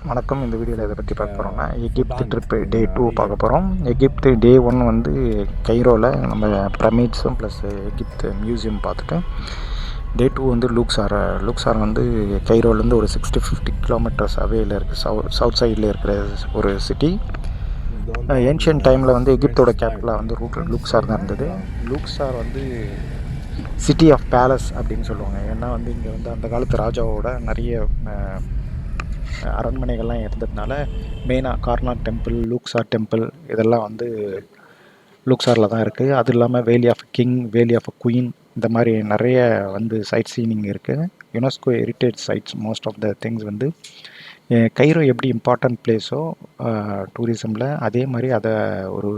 வணக்கம். இந்த வீடியோவில் எதை பற்றி பார்க்க போகிறோம்னா எகிப்து ட்ரிப்பு டே 2 பார்க்க போகிறோம். எகிப்து டே 1 வந்து கைரோவில் நம்ம பிரமிட்ஸும் ப்ளஸ் எகிப்து மியூசியம் பார்த்துட்டு, டே 2 வந்து லூக்சார் வந்து கைரோலேருந்து ஒரு 60-50 கிலோமீட்டர்ஸ் அவேயில் இருக்குது. சவுத் சைடில் இருக்கிற ஒரு சிட்டி. ஏன்ஷியன் டைமில் வந்து எகிப்தோட கேபிட்டலாக வந்து லூக்சார் தான் இருந்தது. லூக்சார் வந்து சிட்டி ஆஃப் பேலஸ் அப்படின்னு சொல்லுவாங்க. ஏன்னா வந்து இங்கே வந்து அந்த காலத்து ராஜாவோட நிறைய அரண்மனைகள்லாம் இருந்ததுனால மெயினாக கார்னாக் டெம்பிள், லூக்சார் டெம்பிள் இதெல்லாம் வந்து லூக்சாரில் தான் இருக்குது. அது இல்லாமல் valley of king, valley of queen இந்த மாதிரி நிறைய வந்து சைட் சீனிங் இருக்குது. UNESCO heritage sites most of the things வந்து கைரோ எப்படி இம்பார்ட்டன்ட் பிளேஸோ டூரிசமில், அதே மாதிரி அதை ஒரு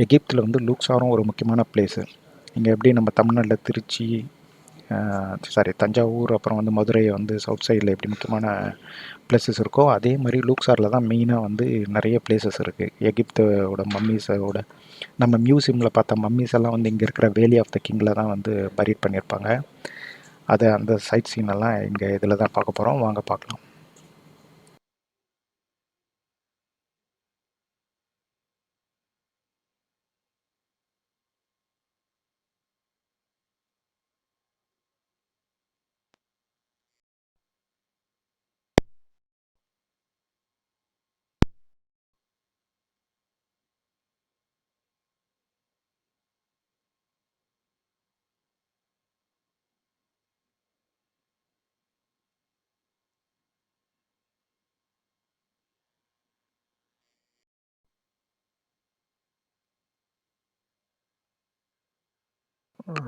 எகிப்தில் வந்து லூக்சாரும் ஒரு முக்கியமான பிளேஸு. இங்கே எப்படி நம்ம தமிழ்நாட்டில் திருச்சி, தஞ்சாவூர், அப்புறம் வந்து மதுரை வந்து சவுத் சைடில் எப்படி முக்கியமான பிளேசஸ் இருக்கோ, அதே மாதிரி லூக்சாரில் தான் மெயினாக வந்து நிறைய பிளேசஸ் இருக்குது. எகிப்தோட மம்மீஸோட நம்ம மியூசியமில் பார்த்த மம்மீஸ் எல்லாம் வந்து இங்கே இருக்கிற வேலி ஆஃப் த கிங்கில் தான் வந்து பரீட் பண்ணியிருப்பாங்க. அந்த சைட் சீனெல்லாம் இங்கே இதில் தான் பார்க்க போகிறோம். வாங்க பார்க்கலாம்.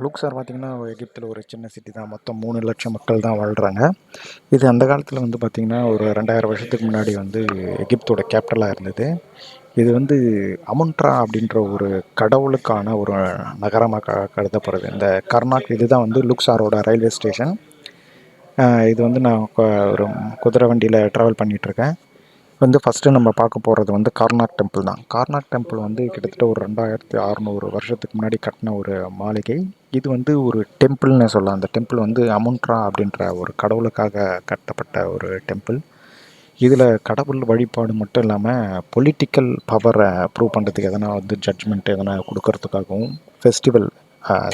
லூக்சார் பார்த்திங்கன்னா எகிப்தில் ஒரு சின்ன சிட்டி தான். மொத்தம் 3 லட்சம் மக்கள் தான் வாழ்கிறாங்க. இது அந்த காலத்தில் வந்து பார்த்திங்கன்னா ஒரு 2000 வருஷத்துக்கு முன்னாடி வந்து எகிப்தோட கேபிட்டலாக இருந்தது. இது வந்து அமுன்ட்ரா அப்படின்ற ஒரு கடவுளுக்கான ஒரு நகரமாக கருதப்படுது. இந்த கர்னாக் இதுதான் வந்து லூக்சாரோட ரயில்வே ஸ்டேஷன். இது வந்து நான் ஒரு குதிரை வண்டியில் ட்ராவல் பண்ணிகிட்ருக்கேன். வந்து ஃபஸ்ட்டு நம்ம பார்க்க போகிறது வந்து கார்னாக் டெம்பிள் தான். கார்னாக் டெம்பிள் வந்து கிட்டத்தட்ட ஒரு 2600 வருஷத்துக்கு முன்னாடி கட்டின ஒரு மாளிகை. இது வந்து ஒரு டெம்பிள்னு சொல்லலாம். அந்த டெம்பிள் வந்து அமுன்ட்ரா அப்படின்ற ஒரு கடவுளுக்காக கட்டப்பட்ட ஒரு டெம்பிள். இதில் கடவுள் வழிபாடு மட்டும் இல்லாமல் பொலிட்டிக்கல் பவரை ப்ரூவ் பண்ணுறதுக்கு எதனா வந்து ஜட்ஜ்மெண்ட் எதனா கொடுக்கறதுக்காகவும், ஃபெஸ்டிவல்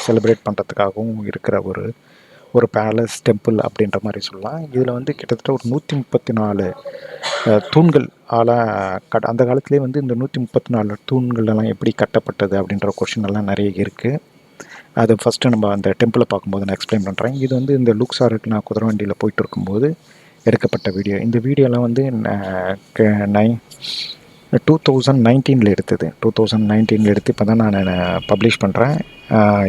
செலிப்ரேட் பண்ணுறதுக்காகவும் இருக்கிற ஒரு பேலஸ் டெம்பிள் அப்படின்ற மாதிரி சொல்லலாம். இதில் வந்து கிட்டத்தட்ட ஒரு 134 தூண்கள் அந்த காலத்துலேயே வந்து இந்த 134 தூண்கள்லாம் எப்படி கட்டப்பட்டது அப்படின்ற கொஷின் எல்லாம் நிறைய இருக்குது. அது ஃபஸ்ட்டு நம்ம அந்த டெம்பிளை பார்க்கும்போது நான் எக்ஸ்பிளைன் பண்ணுறேன். இது வந்து இந்த லூக்சாருக்கு நான் குதிரை வண்டியில் போயிட்டு இருக்கும்போது எடுக்கப்பட்ட வீடியோ. இந்த வீடியோலாம் வந்து 2019 எடுத்தது. 2019 எடுத்து இப்போ தான் நான் பப்ளிஷ் பண்ணுறேன்.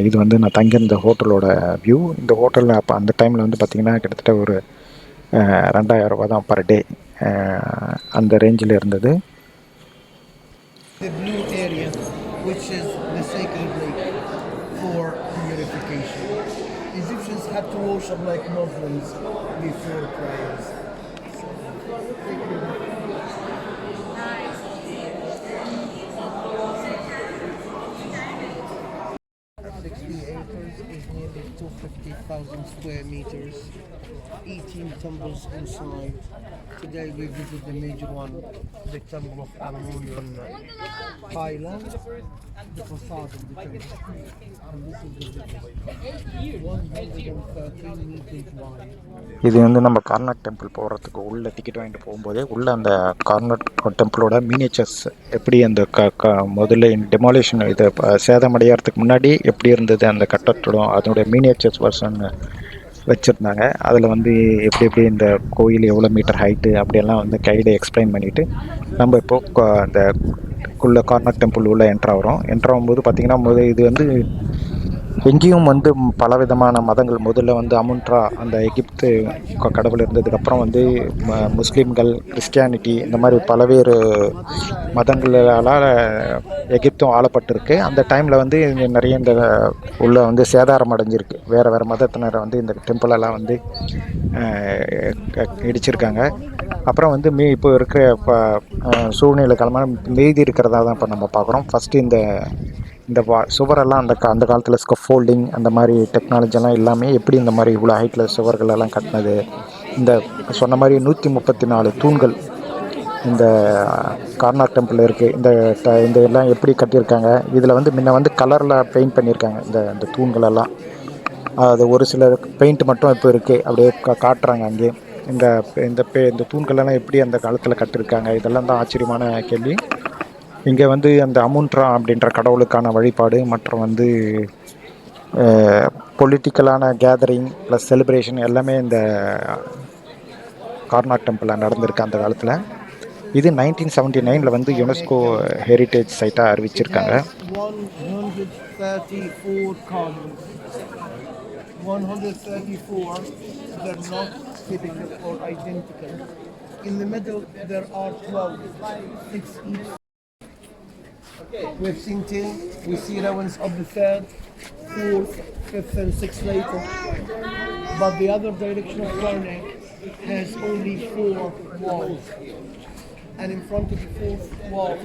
இது வந்து நான் தங்கியிருந்த ஹோட்டலோட வியூ. இந்த ஹோட்டலில் அப்போ அந்த டைமில் வந்து பார்த்திங்கன்னா கிட்டத்தட்ட ஒரு 2000 ரூபா தான் பர் டே, அந்த ரேஞ்சில் இருந்தது. Is nearly 250,000 square meters, 18 temples inside. Today we visit the major one, the Temple of Amun on Thailand, the facade of the temple. And this is the biggest, 113 meters wide. இது வந்து நம்ம Karnak temple போகிறதுக்கு உள்ள ticket வாங்கிட்டு போகும்போதே உள்ள அந்த Karnak டெம்பிளோட miniatures எப்படி அந்த முதல்ல டெமாலிஷன் இதை சேதமடைகிறதுக்கு முன்னாடி எப்படி இருந்தது அந்த கட்டடம், அதனுடைய மினியேச்சர்ஸ் வெர்ஷன் வச்சுருந்தாங்க. அதில் வந்து எப்படி இந்த கோயில் எவ்வளோ மீட்டர் ஹைட்டு அப்படியெல்லாம் வந்து கைடை எக்ஸ்பிளைன் பண்ணிவிட்டு நம்ம இப்போது அந்த கார்னாக் டெம்பிள் உள்ளே என்ட்ராகும்போது பார்த்திங்கன்னா இது வந்து எங்கேயும் வந்து பலவிதமான மதங்கள். முதல்ல வந்து அமுன்ட்ரா அந்த எகிப்து கடவுள் இருந்ததுக்கப்புறம் வந்து முஸ்லீம்கள், கிறிஸ்டியானிட்டி இந்த மாதிரி பல்வேறு மதங்களால் எகிப்தும் ஆளப்பட்டிருக்கு. அந்த டைமில் வந்து நிறைய இந்த உள்ள வந்து சேதாரம் அடைஞ்சிருக்கு. வேறு மதத்தினரை வந்து இந்த டெம்பிளெல்லாம் வந்து இடிச்சிருக்காங்க. அப்புறம் வந்து இப்போ இருக்கிற சூழ்நிலை காலமாக மீதி இருக்கிறதா தான் இப்போ நம்ம பார்க்குறோம். ஃபஸ்ட்டு இந்த சுவரெல்லாம் அந்த காலத்தில் ஸ்கஃபோல்டிங் அந்த மாதிரி டெக்னாலஜிலாம் எல்லாமே எப்படி இந்த மாதிரி இவ்வளோ ஹைட்டில் சுவர்களெல்லாம் கட்டினது. இந்த சொன்ன மாதிரி 134 தூண்கள் இந்த கார்னாக் டெம்பிள் இருக்குது. இந்த எல்லாம் எப்படி கட்டியிருக்காங்க, இதில் வந்து முன்ன வந்து கலரில் பெயிண்ட் பண்ணியிருக்காங்க இந்த தூண்களெல்லாம். அது ஒரு சில பெயிண்ட் மட்டும் இப்போ இருக்குது, அப்படியே காட்டுறாங்க அங்கேயே. இந்த இந்த தூண்களெல்லாம் எப்படி அந்த காலத்தில் கட்டியிருக்காங்க, இதெல்லாம் தான் ஆச்சரியமான கேள்வி. இங்கே வந்து அந்த அமுன்ட்ரா அப்படின்ற கடவுளுக்கான வழிபாடு மற்றும் வந்து பொலிட்டிக்கலான கேதரிங் ப்ளஸ் செலிப்ரேஷன் எல்லாமே இந்த கார்னாக் டெம்பிளில் நடந்திருக்கு அந்த காலத்தில். இது 1979 வந்து யுனெஸ்கோ ஹெரிட்டேஜ் சைட்டாக It அறிவிச்சிருக்காங்க. has 134 columns. 134, they're not typical or identical. In the middle, there are 12, 6 each. We've seen 10, we see ruins of the third, fourth, fifth, and sixth later. But the other direction of Karnak has only 4 walls. And in front of the fourth wall,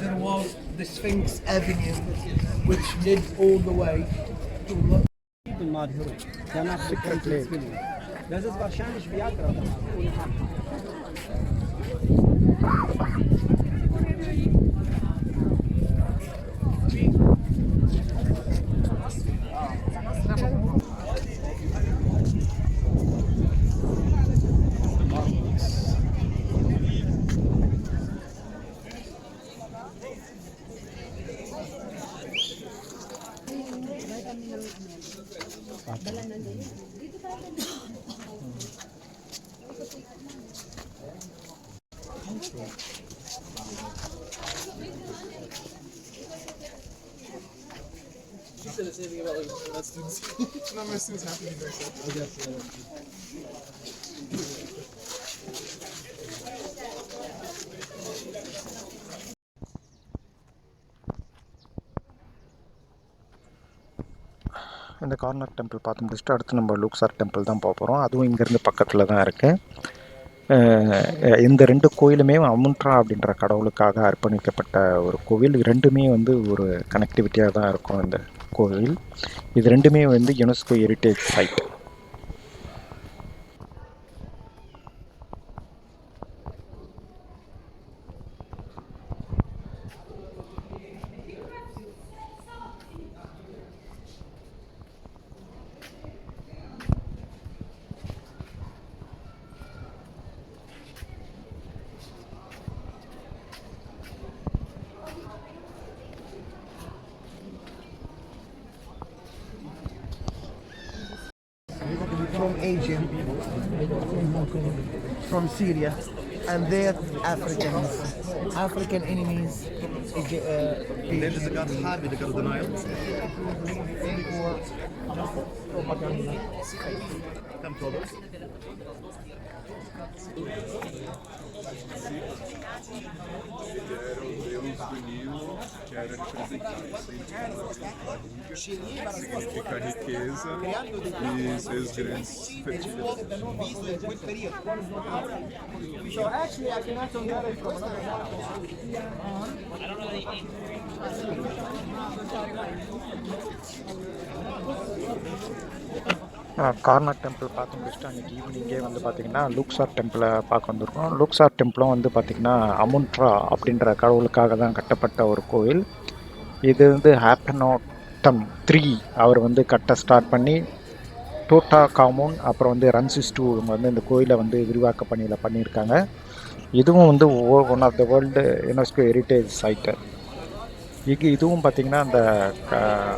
there was the Sphinx Avenue, which led all the way to المادهرو كانت فكرة الفيلم لازم wahrscheinlich Viagra இந்த Karnak temple பார்த்து முடிச்சுட்டு அடுத்து நம்ம லூக்சார் temple தான் போக போகிறோம். அதுவும் இங்கேருந்து பக்கத்தில் தான் இருக்குது. இந்த 2 கோயிலுமே அமுன்ட்ரா அப்படின்ற கடவுளுக்காக அர்ப்பணிக்கப்பட்ட ஒரு கோவில். ரெண்டுமே வந்து ஒரு கனெக்டிவிட்டியாக தான் இருக்கும் இந்த கோவில். இது ரெண்டுமே வந்து UNESCO heritage side. from Asia, from Syria, and they're African enemies. Significa riqueza e seus grandes fertilidade. So actually, I cannot tell that from Karnak temple பார்த்து முடிச்சுட்டு அன்றைக்கி ஈவினிங்கே வந்து பார்த்திங்கன்னா லூக்சார் டெம்பிளை பார்க்க வந்திருக்கோம். லூக்சார் டெம்பிளும் வந்து பார்த்திங்கன்னா அமுன்ட்ரா அப்படின்ற கடவுளுக்காக தான் கட்டப்பட்ட ஒரு கோயில். இது வந்து ஹேப்பனோட்டம் 3 அவர் வந்து கட்ட ஸ்டார்ட் பண்ணி டோட்டா காமூன் அப்புறம் வந்து ரன்சிஸ் 2 இவங்க வந்து இந்த கோயிலை வந்து விரிவாக்க பணியில் பண்ணியிருக்காங்க. இதுவும் வந்து one of the world UNESCO heritage site. இதுவும் பார்த்திங்கன்னா அந்த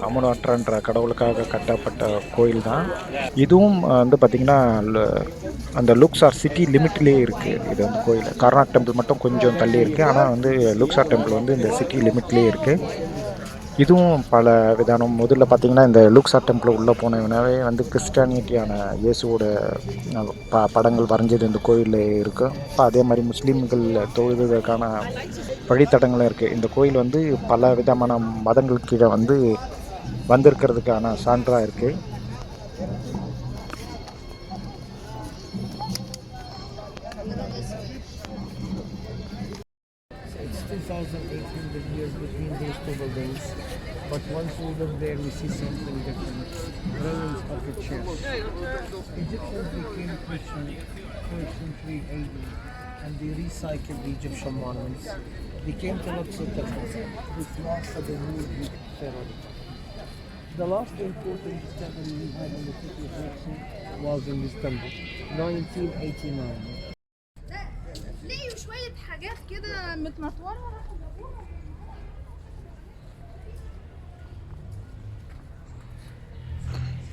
அமுனாட்ரான்ற கடவுளுக்காக கட்டப்பட்ட கோயில் தான். இதுவும் வந்து பார்த்திங்கன்னா அந்த லூக்சார் சிட்டி லிமிட்லேயே இருக்குது. இது வந்து கோயில் கார்னாக் டெம்பிள் மட்டும் கொஞ்சம் தள்ளி இருக்குது, ஆனால் வந்து லூக்சார் டெம்பிள் வந்து இந்த சிட்டி லிமிட்லேயே இருக்குது. இதுவும் பல விதானம். முதல்ல பார்த்திங்கன்னா இந்த லூக்சார் டெம்பிள் உள்ளே போனவனாவே வந்து கிறிஸ்டானிட்டியான இயேசுவோட படங்கள் வரைஞ்சது இந்த கோயிலில் இருக்குது. இப்போ அதே மாதிரி முஸ்லீம்கள் தொழுவதற்கான வழித்தடங்களும் இருக்குது. இந்த கோயில் வந்து பல விதமான மதங்கள் கீழே வந்து வந்திருக்கிறதுக்கான சான்றாக இருக்குது. 2,800 years between these two buildings, but once we look there, we see something different. Ruins of the church. Egyptians became Christian 1st century AD, and they recycled the Egyptian monuments. They came to Luxor Temple, which lasted the whole Greek pharaoh. The last important discovery we had in the city of Luxor was in this temple, 1989. لقيوا شوية حاجات كده متنطورة.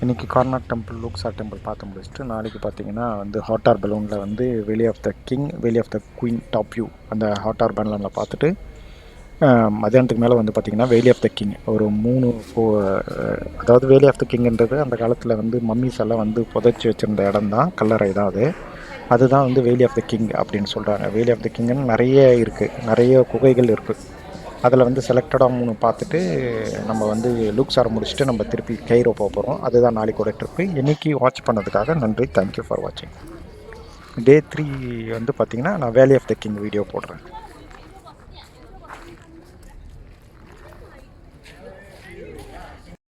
இன்றைக்கி Karnak temple, லூக்ஸார் temple பார்த்து முடிச்சுட்டு நாளைக்கு பார்த்தீங்கன்னா வந்து hot air பலூனில் வந்து valley of the king, valley of the queen top view அந்த hot air பலூனில் பார்த்துட்டு மதியானத்துக்கு மேலே வந்து பார்த்திங்கன்னா வேலி ஆஃப் த கிங் ஒரு 3 அதாவது வேலி ஆஃப் த கிங்ன்றது அந்த காலத்தில் வந்து மம்மிஸ் எல்லாம் வந்து புதைச்சி வச்சுருந்த இடம் தான், கல்லறை தான் அதுதான் வந்து வேலி ஆஃப் த கிங் அப்படின்னு சொல்கிறாங்க. வேலி ஆஃப் த கிங்குன்னு நிறைய இருக்குது, நிறைய குகைகள் இருக்குது. அதில் வந்து செலக்டடாக 3 பார்த்துட்டு நம்ம வந்து லூக்ஸார் முடிச்சுட்டு நம்ம திருப்பி கைரோ போக போகிறோம். அதுதான் நாளைக்கோட ட்ரிப்பு. இன்றைக்கி வாட்ச் பண்ணதுக்காக நன்றி. தேங்க்யூ ஃபார் வாட்சிங். Day 3 வந்து பார்த்திங்கன்னா நான் வேலி ஆஃப் த கிங் வீடியோ போடுறேன்.